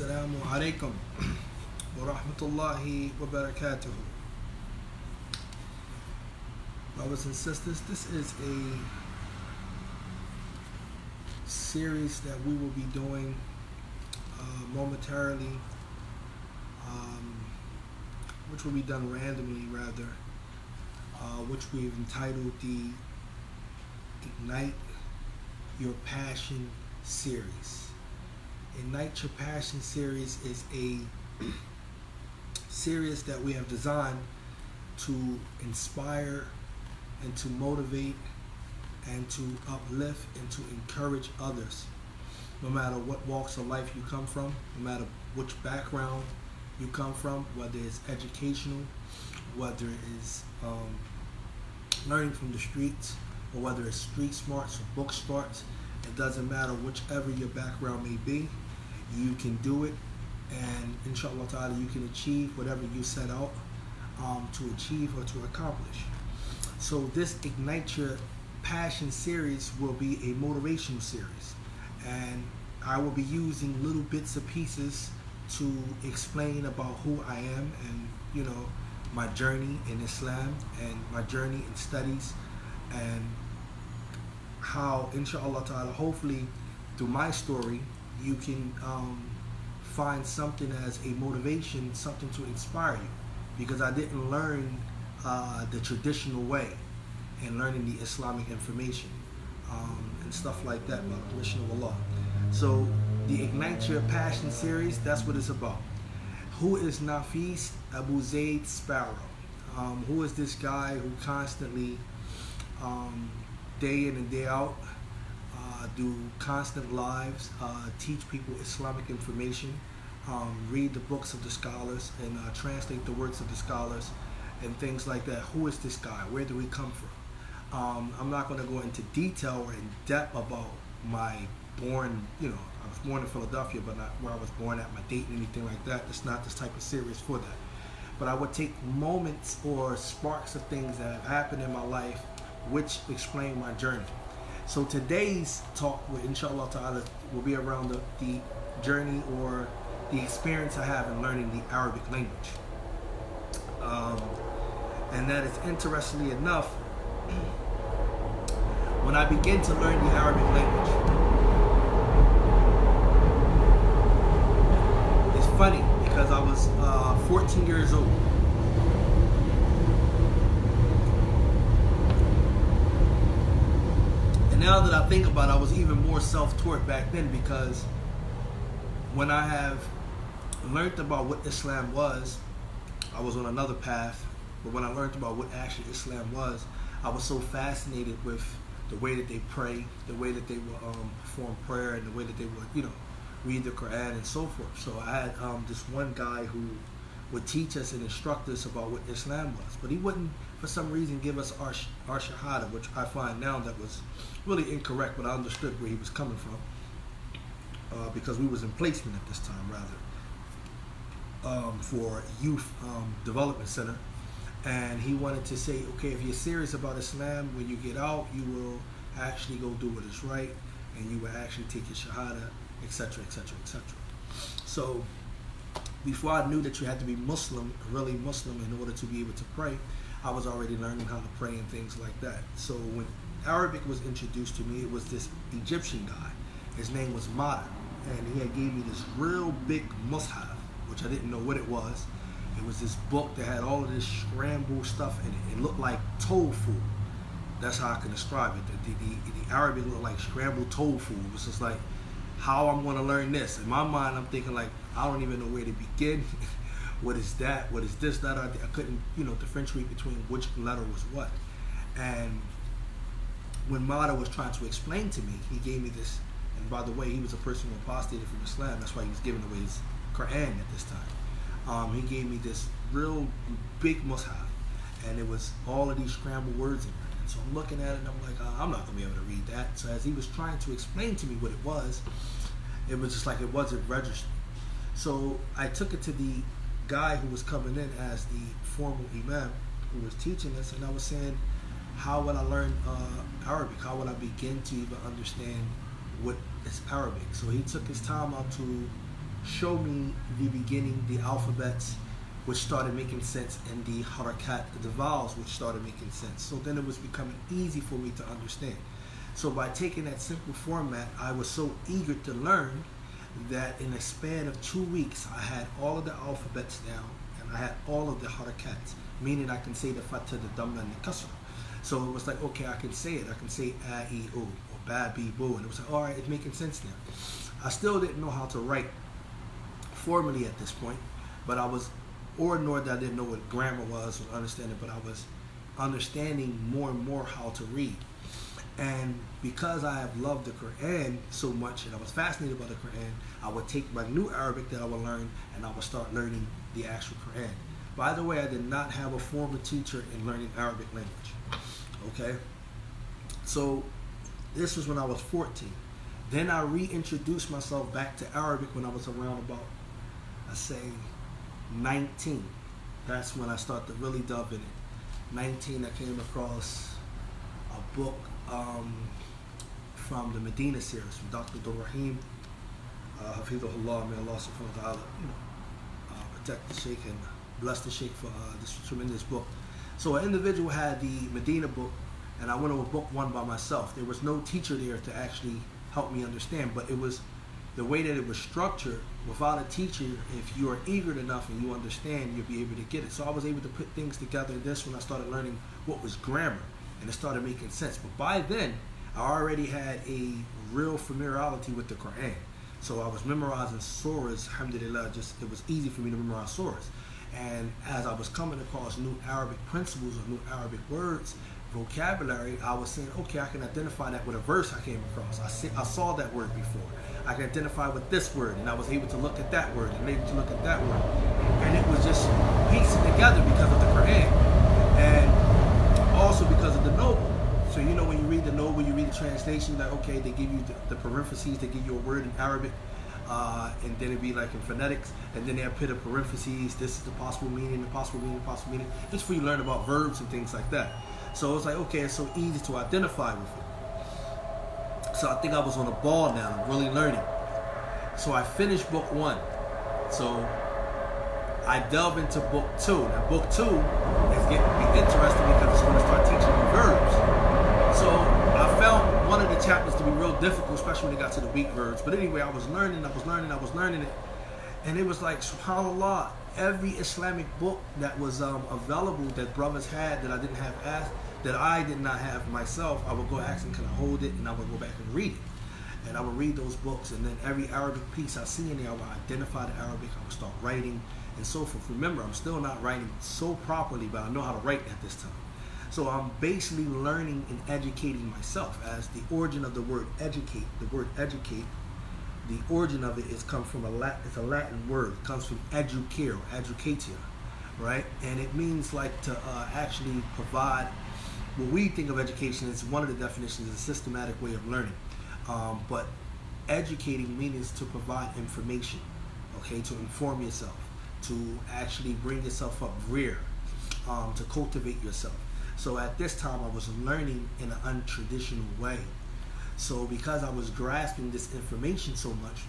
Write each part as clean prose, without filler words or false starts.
Assalamu alaikum wa rahmatullahi wa barakatuh. Brothers and sisters, this is a series that we will be doing momentarily, which will be done randomly rather, which we've entitled the Ignite Your Passion series. Ignite Your Passion series is a series that we have designed to inspire and to motivate and to uplift and to encourage others, no matter what walks of life you come from, no matter which background you come from, whether it's educational, whether it's learning from the streets, or whether it's street smarts or book smarts. It doesn't matter, whichever your background may be, you can do it, and inshallah ta'ala you can achieve whatever you set out to achieve or to accomplish. So this Ignite Your Passion series will be a motivational series, and I will be using little bits and pieces to explain about who I am and my journey in Islam and my journey in studies, and how inshallah ta'ala hopefully through my story you can find something as a motivation, something to inspire you, because I didn't learn the traditional way and learning the Islamic information and stuff like that by the permission of Allah. So the Ignite Your Passion series, that's what it's about. Who is Nafis Abu Zayd Sparrow? Who is this guy who constantly day in and day out do constant lives, teach people Islamic information, read the books of the scholars and translate the works of the scholars and things like that? Who is this guy? Where do we come from? I'm not going to go into detail or in depth about my born, I was born in Philadelphia, but not where I was born at, my date and anything like that. It's not this type of series for that. But I would take moments or sparks of things that have happened in my life which explain my journey. So today's talk, inshallah ta'ala, will be around the journey or the experience I have in learning the Arabic language. And that is, interestingly enough, when I began to learn the Arabic language, it's funny because I was 14 years old. Now that I think about it, I was even more self-taught back then, because when I have learned about what Islam was, I was on another path. But when I learned about what actually Islam was, I was so fascinated with the way that they pray, the way that they would perform prayer, and the way that they would, read the Quran and so forth. So I had this one guy who would teach us and instruct us about what Islam was, but he wouldn't, for some reason, give us our shahada, which I find now that was really incorrect, but I understood where he was coming from, because we was in placement at this time, rather, for youth development center, and he wanted to say, okay, if you're serious about Islam, when you get out, you will actually go do what is right, and you will actually take your shahada, etc., etc., etc. So before I knew that you had to be Muslim, really Muslim, in order to be able to pray, I was already learning how to pray and things like that. So when Arabic was introduced to me, it was this Egyptian guy. His name was Mada, and he had gave me this real big mushaf, which I didn't know what it was. It was this book that had all of this scrambled stuff in it. It looked like tofu. That's how I can describe it. The Arabic looked like scrambled tofu. It was just like, how I'm going to learn this? In my mind, I'm thinking like, I don't even know where to begin. What is that? What is this, that? I couldn't, differentiate between which letter was what. And when Mada was trying to explain to me, he gave me this. And by the way, he was a person who apostated from Islam. That's why he was giving away his Quran at this time. He gave me this real big mushaf, and it was all of these scrambled words in there. And so I'm looking at it, and I'm like, I'm not going to be able to read that. So as he was trying to explain to me what it was just like it wasn't registered. So I took it to the guy who was coming in as the formal imam who was teaching us, and I was saying, how would I learn Arabic? How would I begin to even understand what is Arabic? So he took his time out to show me the beginning, the alphabets, which started making sense, and the harakat, the vowels, which started making sense. So then it was becoming easy for me to understand. So by taking that simple format, I was so eager to learn that in a span of 2 weeks, I had all of the alphabets down, and I had all of the harakats, meaning I can say the fatha, the dhamma, and the kasra. So it was like, okay, I can say it. I can say a, e, o, or ba, bi, bo, and it was like, all right, it's making sense now. I still didn't know how to write formally at this point, but I was, or nor that I didn't know what grammar was or understand it, but I was understanding more and more how to read. And because I have loved the Quran so much and I was fascinated by the Quran, I would take my new Arabic that I would learn and I would start learning the actual Quran. By the way, I did not have a formal teacher in learning Arabic language. Okay? So this was when I was 14. Then I reintroduced myself back to Arabic when I was around about, I say, 19. That's when I started to really delve in it. 19, I came across a book from the Medina series from Dr. Rahim Hafidhullah. May Allah subhanahu wa ta'ala protect the Sheikh and bless the Sheikh for this tremendous book. So an individual had the Medina book, and I went over book 1 by myself. There was no teacher there to actually help me understand, but it was the way that it was structured. Without a teacher, if you are eager enough and you understand, you'll be able to get it. So I was able to put things together. This when I started learning what was grammar, and it started making sense. But by then, I already had a real familiarity with the Quran. So I was memorizing surahs, alhamdulillah, it was easy for me to memorize surahs. And as I was coming across new Arabic principles or new Arabic words, vocabulary, I was saying, okay, I can identify that with a verse I came across. I saw that word before. I can identify with this word, and I was able to look at that word and able to look at that word. And it was just piecing together because of the Quran. And also because of the noble. So you know when you read the noble, you read the translation, like okay, they give you the parentheses, they give you a word in Arabic, and then it'd be like in phonetics, and then they'll put a parentheses, this is the possible meaning, the possible meaning, the possible meaning, just for you to learn about verbs and things like that. So it's like, okay, it's so easy to identify with it. So I think I was on the ball now, I'm really learning. So I finished book 1. So I delve into book 2. Now book 2 is getting to be interesting because it's going to start teaching me verbs. So I found one of the chapters to be real difficult, especially when it got to the weak verbs. But anyway, I was learning it. And it was like, subhanAllah, every Islamic book that was available that brothers had that I didn't have that I did not have myself, I would go ask them, can I hold it? And I would go back and read it. And I would read those books, and then every Arabic piece I see in there, I would identify the Arabic, I would start writing, and so forth. Remember, I'm still not writing so properly, but I know how to write at this time. So I'm basically learning and educating myself, as the origin of the word educate. The word educate, the origin of it is come from it's a Latin word. It comes from educare, educatia, right? And it means like to actually provide. What we think of education is one of the definitions is a systematic way of learning. But educating means to provide information, okay, to inform yourself, to actually bring yourself up rear, to cultivate yourself. So at this time, I was learning in an untraditional way. So because I was grasping this information so much,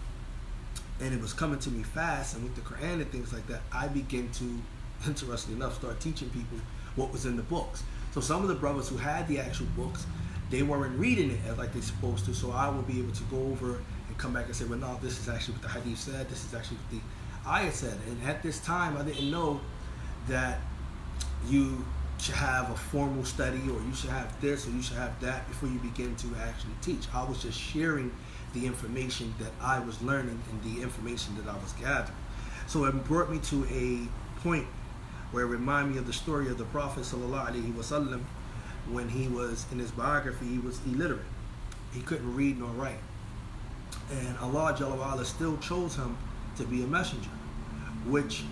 and it was coming to me fast, and with the Quran and things like that, I began to, interestingly enough, start teaching people what was in the books. So some of the brothers who had the actual books, they weren't reading it as like they're supposed to. So I will be able to go over and come back and say, well, no, this is actually what the hadith said. This is actually what the ayah said. And at this time, I didn't know that you should have a formal study, or you should have this, or you should have that before you begin to actually teach. I was just sharing the information that I was learning and the information that I was gathering. So it brought me to a point where it reminded me of the story of the Prophet ﷺ. When he was in his biography, he was illiterate. He couldn't read nor write. And Allah Jalla wa'ala still chose him to be a messenger, which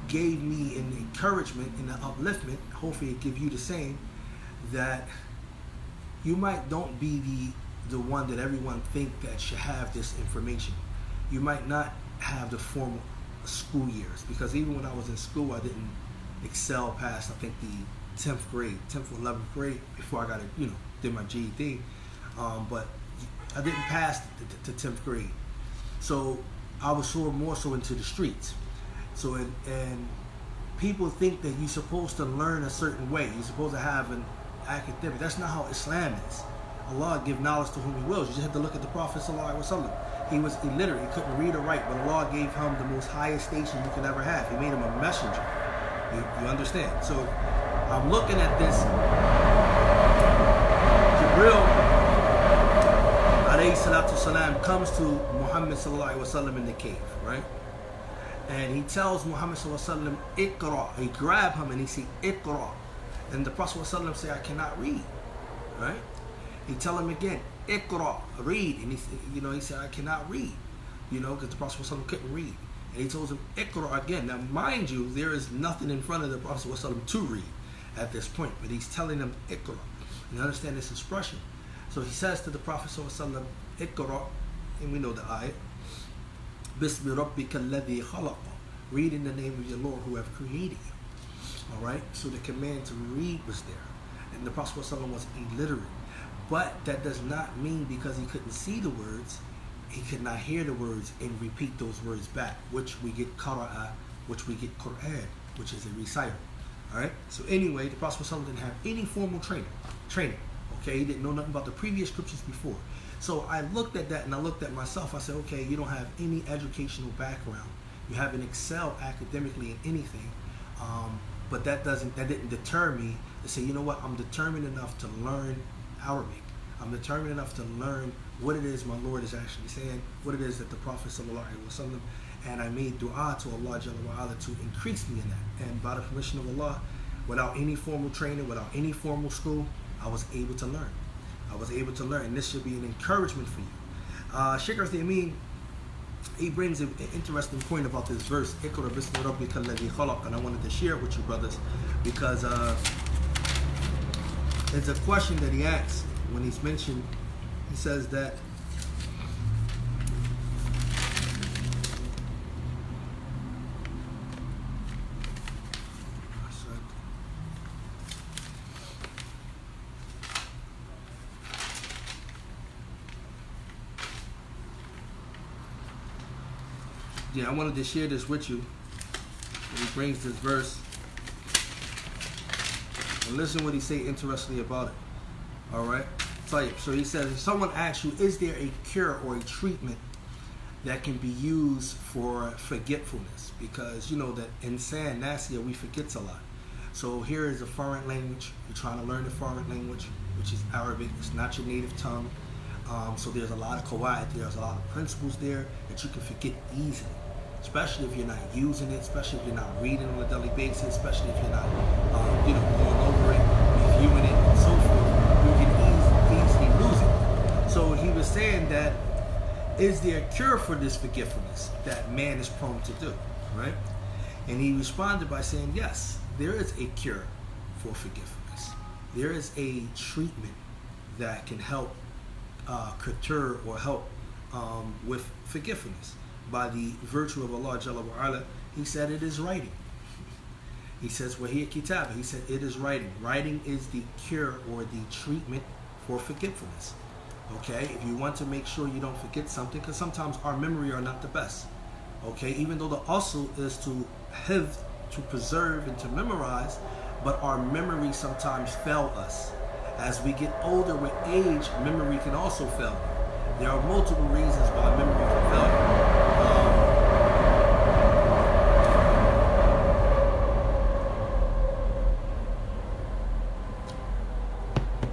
gave me an encouragement and an upliftment, hopefully it give you the same, that you might don't be the one that everyone think that should have this information. You might not have the formal school years, because even when I was in school, I didn't excel past, I think, the 10th grade, 10th or 11th grade before I got to, did my GED. But I didn't pass to 10th grade. So I was more so into the streets. So and people think that you're supposed to learn a certain way. You're supposed to have an academic. That's not how Islam is. Allah give knowledge to whom He wills. You just have to look at the Prophet sallallahu alaihi wasallam. He was illiterate. He couldn't read or write, but Allah gave him the most highest station you could ever have. He made him a messenger. You understand? So I'm looking at this. Jibril alayhi salatu salam comes to Muhammad sallallahu alaihi wasallam in the cave, right? And he tells Muhammad sallallahu alaihi wasallam, Iqra. He grabbed him and he said, Iqra. And the Prophet sallallahu alaihi wasallam said, I cannot read, right? He tell him again, Iqra, read. And he said, I cannot read, because the Prophet sallallahu alaihi wasallam couldn't read. And he told him, Iqra again. Now, mind you, there is nothing in front of the Prophet sallallahu alaihi wasallam to read at this point, but he's telling him, Iqra. And you understand this expression. So he says to the Prophet sallallahu alaihi wasallam, Iqra, and we know the ayat, Bismi rabbika alladhi khalaqa. Read in the name of your Lord who have created you. Alright? So the command to read was there. And the Prophet ﷺ was illiterate. But that does not mean because he couldn't see the words, he could not hear the words and repeat those words back, which we get qara'a, which we get Qur'an, which is a recital. Alright? So anyway, the Prophet ﷺ didn't have any formal training. Okay? He didn't know nothing about the previous scriptures before. So I looked at that and I looked at myself. I said, okay, you don't have any educational background. You haven't excelled academically in anything. But that didn't deter me to say, you know what, I'm determined enough to learn Arabic. I'm determined enough to learn what it is my Lord is actually saying, what it is that the Prophet sallallahu alaihi wasallam, and I made dua to Allah Jalla wa Ala to increase me in that. And by the permission of Allah, without any formal training, without any formal school, I was able to learn. And this should be an encouragement for you. Sheikh Uthaymeen, he brings an interesting point about this verse, Iqra bismi rabbika alladhi khalaq, and I wanted to share it with you brothers because it's a question that he asks when he's mentioned. He says that I wanted to share this with you. He brings this verse. And listen what he say interestingly about it. Alright? So he says, if someone asks you, is there a cure or a treatment that can be used for forgetfulness? Because you know that insan, Nasia, we forgets a lot. So here is a foreign language. You're trying to learn a foreign language, which is Arabic. It's not your native tongue. So there's a lot of qawaid, there's a lot of principles there that you can forget easily. Especially if you're not using it, especially if you're not reading on a daily basis, especially if you're not, going over it, reviewing it, and so forth, you can easily lose it. So he was saying that, is there a cure for this forgetfulness that man is prone to do, right? And he responded by saying, yes, there is a cure for forgetfulness. There is a treatment that can help curtail or help with forgetfulness. By the virtue of Allah Jalla wa Ala, he said it is writing. He says, وَهِيَ كِتَابًا. He said it is writing. Writing is the cure or the treatment for forgetfulness. Okay, if you want to make sure you don't forget something, because sometimes our memory are not the best. Okay, even though the asl is to have, to preserve and to memorize, but our memory sometimes fail us. As we get older with age, memory can also fail. There are multiple reasons why memory can fail.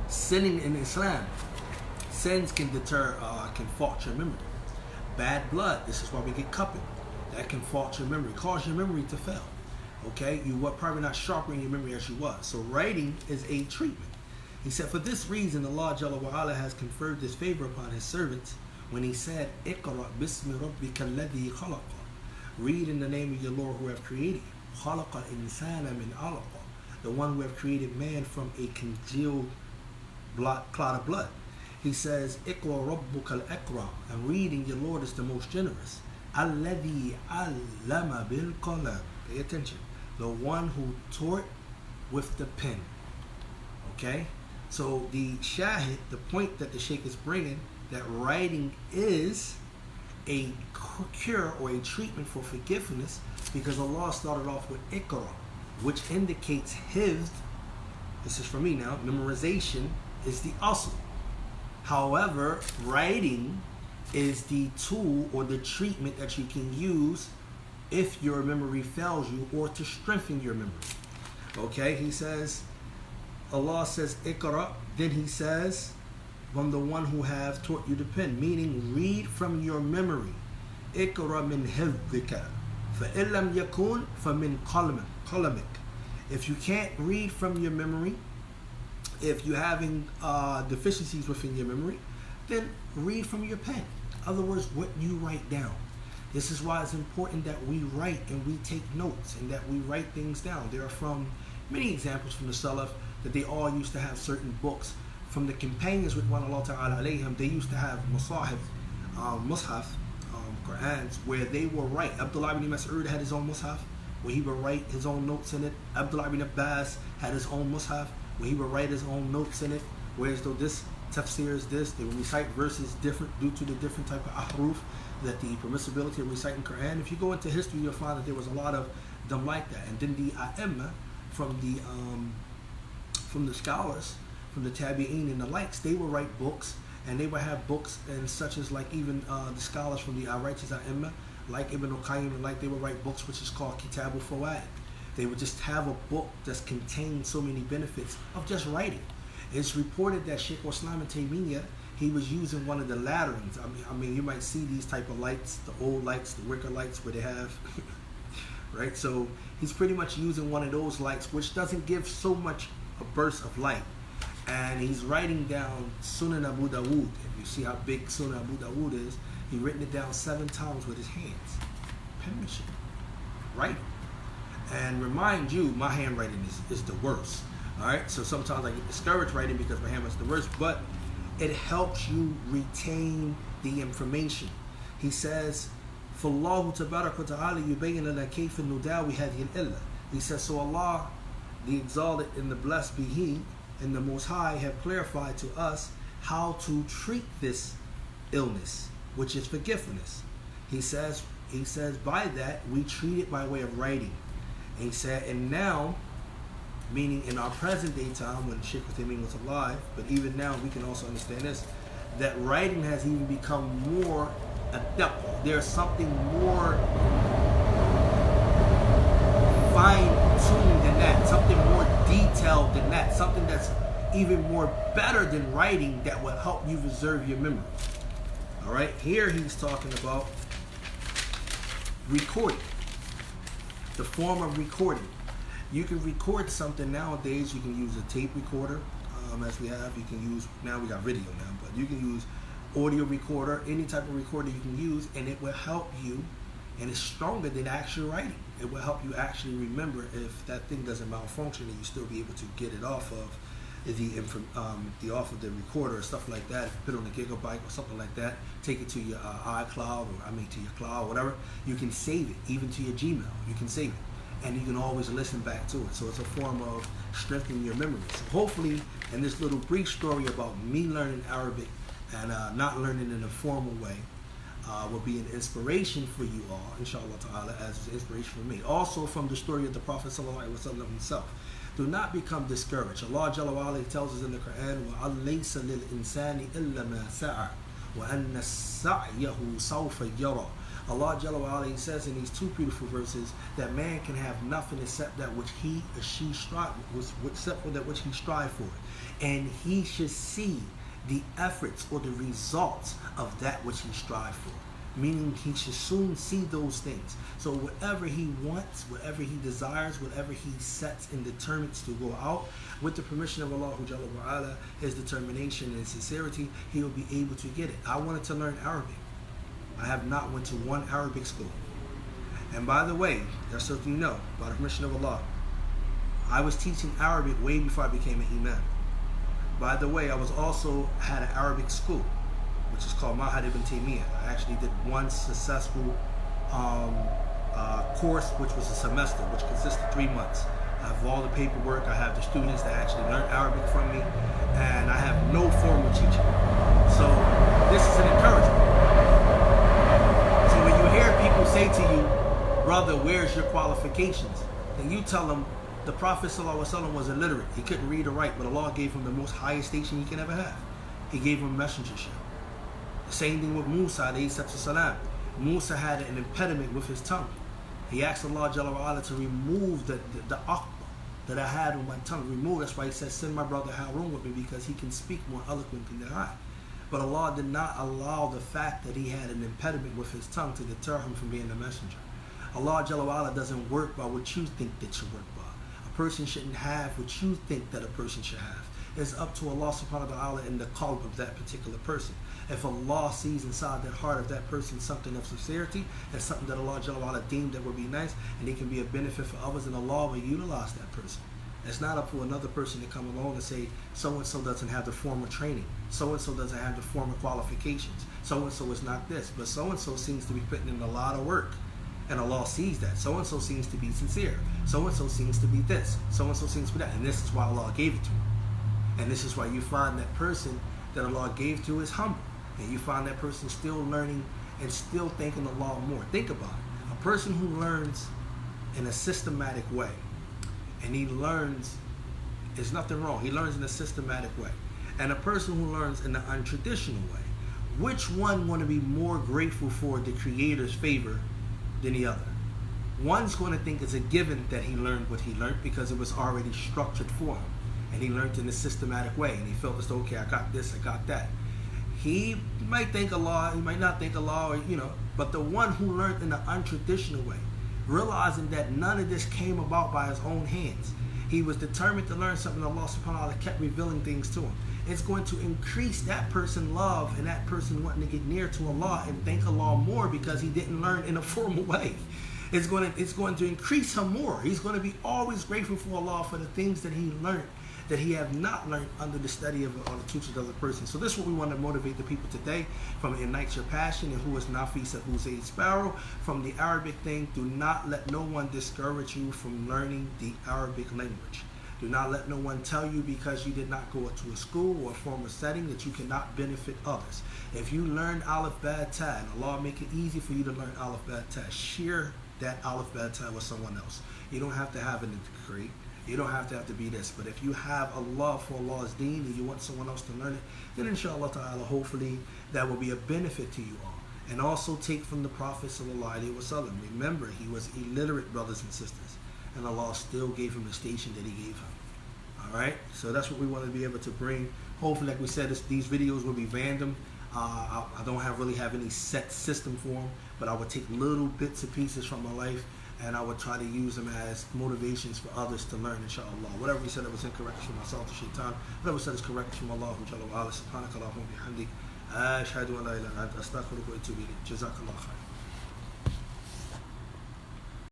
Sinning in Islam, sins can can fault your memory. Bad blood, this is why we get cupping. That can fault your memory, cause your memory to fail. Okay, you were probably not sharper in your memory as you was. So writing is a treatment. He said, for this reason, Allah Jalla wa Ala has conferred this favor upon His servants when He said, Iqra bismi rabbika alladhi khalaqa. Read in the name of your Lord who have created you. Khalaqa insana min alaqa. The one who have created man from a congealed clot of blood. He says, Iqra rabbuka al-Iqra. And reading your Lord is the most generous. Alladhi allama bil qalam. Pay attention. The one who taught with the pen. Okay? So the shahid, the point that the Sheikh is bringing, that writing is a cure or a treatment for forgiveness, because Allah started off with Iqra, which indicates hifz. This is for me now. Memorization is the asl. However, writing is the tool or the treatment that you can use if your memory fails you, or to strengthen your memory. Okay, he says, Allah says Iqra, then he says, from the one who have taught you the pen, meaning read from your memory. Iqra min hifdika, فَإِن لَمْ يَكُنْ فَمِنْ قَلَمِكَ. If you can't read from your memory, if you're having deficiencies within your memory, then read from your pen. In other words, what you write down. This is why it's important that we write and we take notes and that we write things down. There are from many examples from the Salaf that they all used to have certain books. From the companions with one Allah Ta'ala alayhim, they used to have mushaf, Qur'ans, where they will write. Abdullah ibn Mas'ud had his own mushaf, where he would write his own notes in it. Abdullah ibn Abbas had his own mushaf, where he would write his own notes in it. Whereas though this tafsir is this, they would recite verses different due to the different type of ahruf, that the permissibility of reciting Quran. If you go into history, you'll find that there was a lot of them like that. And then the a'imma from the scholars, from the tabi'een and the likes, they would write books, and they would have books, and such as like even the scholars from the righteous a'imma, like Ibn al-Qayyim and like, they would write books which is called Kitab al-Fawaid. They would just have a book that contains so many benefits of just writing. It's reported that Shaykh Islam Taymiyyah, he was using one of the lanterns. I mean, you might see these type of lights, the old lights, the wicker lights, where they have, right? So he's pretty much using one of those lights, which doesn't give so much a burst of light. And he's writing down Sunan Abu Dawood. If you see how big Sunan Abu Dawood is, he's written it down 7 times with his hands. Penmanship, writing. And remind you, my handwriting is the worst. All right, so sometimes I get discouraged writing because my handwriting is the worst, but it helps you retain the information. He says, فَاللَّهُ تَبَارَكَ وَتَعَالَى يُبَيِّنَ لَنَا كَيْفَ نُدَاوِي هَذِهِ الْإِلَّةِ. He says, so Allah, the exalted and the blessed be He, and the Most High have clarified to us how to treat this illness, which is forgiveness. He says by that we treat it by way of writing. And he said, and now, meaning in our present day time when Shaykh Uthaymeen was alive, but even now we can also understand this, that writing has even become more adept. There's something more fine-tuned than that, something more detailed than that, something that's even more better than writing that will help you preserve your memory. All right, here he's talking about recording, the form of recording. You can record something nowadays. You can use a tape recorder, as we have. You can use, now we got video now, but you can use audio recorder, any type of recorder you can use, and it will help you, and it's stronger than actual writing. It will help you actually remember if that thing doesn't malfunction, and you still be able to get it off of the off of the recorder or stuff like that. If you put it on a gigabyte or something like that, take it to your iCloud, or to your cloud, whatever. You can save it, even to your Gmail. You can save it, and you can always listen back to it. So it's a form of strengthening your memory. So hopefully, in this little brief story about me learning Arabic and not learning in a formal way, will be an inspiration for you all, inshallah ta'ala, as an inspiration for me. Also from the story of the Prophet sallallahu alaihi wasallam himself. Do not become discouraged. Allah Jalla wa Ala tells us in the Quran, وَعَلَّيْسَ لِلْإِنسَانِ إِلَّا مَا سَعَى وَأَنَّ سَعْيَهُ سَوْفَ يَرَى. Allah Jalla wa Ala says in these 2 beautiful verses that man can have nothing except that which he or she strive, except for that which he strive for, and he should see the efforts or the results of that which he strive for. Meaning he should soon see those things. So whatever he wants, whatever he desires, whatever he sets and determines to go out, with the permission of Allah Jalla wa Ala, his determination and sincerity, he will be able to get it. I wanted to learn Arabic. I have not went to one Arabic school. And by the way, just so you know, by the permission of Allah, I was teaching Arabic way before I became an imam. By the way, I was also had an Arabic school, which is called Mahad ibn Taymiyyah. I actually did one successful course, which was a semester, which consisted of 3 months. I have all the paperwork. I have the students that actually learn Arabic from me, and I have no formal teaching. So this is an encouragement. hear people say to you, brother, where's your qualifications? Then you tell them the Prophet ﷺ was illiterate. He couldn't read or write, but Allah gave him the most highest station he can ever have. He gave him messengership. The same thing with Musa alayhi. Musa had an impediment with his tongue. He asked Allah Jalla wa Ala to remove the aqba that I had on my tongue. Remove. That's why he said, send my brother Harun with me because he can speak more eloquently than I. But Allah did not allow the fact that he had an impediment with his tongue to deter him from being a messenger. Allah Jalla wa Ala doesn't work by what you think that you work by. A person shouldn't have what you think that a person should have. It's up to Allah subhanahu wa ta'ala in the qalb of that particular person. If Allah sees inside that heart of that person something of sincerity and something that Allah Jalla wa Ala deemed that would be nice and it can be a benefit for others, and Allah will utilize that person. It's not up to another person to come along and say so-and-so doesn't have the formal training, so-and-so doesn't have the formal qualifications, so-and-so is not this, but so-and-so seems to be putting in a lot of work. And Allah sees that. So-and-so seems to be sincere. So-and-so seems to be this. So-and-so seems to be that. And this is why Allah gave it to him. And this is why you find that person that Allah gave to is humble. And you find that person still learning and still thanking Allah more. Think about it. A person who learns in a systematic way, and he learns, there's nothing wrong. He learns in a systematic way. And a person who learns in an untraditional way, which one want to be more grateful for the Creator's favor than the other? One's going to think it's a given that he learned what he learned because it was already structured for him. And he learned in a systematic way. And he felt as though, okay, I got this, I got that. He might think Allah, he might not think Allah, or, but the one who learned in an untraditional way, realizing that none of this came about by his own hands. He was determined to learn something. Allah subhanahu wa ta'ala kept revealing things to him. It's going to increase that person's love and that person wanting to get near to Allah and thank Allah more because he didn't learn in a formal way. It's going to increase him more. He's going to be always grateful for Allah for the things that he learned that he have not learned under the study of or the teachings of the person. So this is what we want to motivate the people today from Ignite Your Passion, and who is Nafis Abu Zayd Sparrow. From the Arabic thing, do not let no one discourage you from learning the Arabic language. Do not let no one tell you because you did not go to a school or a formal setting that you cannot benefit others. If you learn Aleph Ba Ta, and Allah make it easy for you to learn Aleph Ba Ta, share that Aleph Ba Ta with someone else. You don't have to have a degree. You don't have to be this. But if you have a love for Allah's deen and you want someone else to learn it, then inshallah ta'ala, hopefully that will be a benefit to you all. And also take from the Prophet sallallahu alaihi wasallam. Remember, he was illiterate, brothers and sisters, and Allah still gave him the station that he gave him. Alright, so that's what we want to be able to bring. Hopefully, like we said, these videos will be random. I don't really have any set system for them, but I would take little bits and pieces from my life, and I would try to use them as motivations for others to learn, inshallah. Whatever we said that was incorrect is from myself to shaitan. Whatever we said is correct is from Allah. Subhanaka Allahumma bihamdik. Ashhadu an la ilaha illa anta astaghfiruka wa atubu ilayk. Jazakallah khair.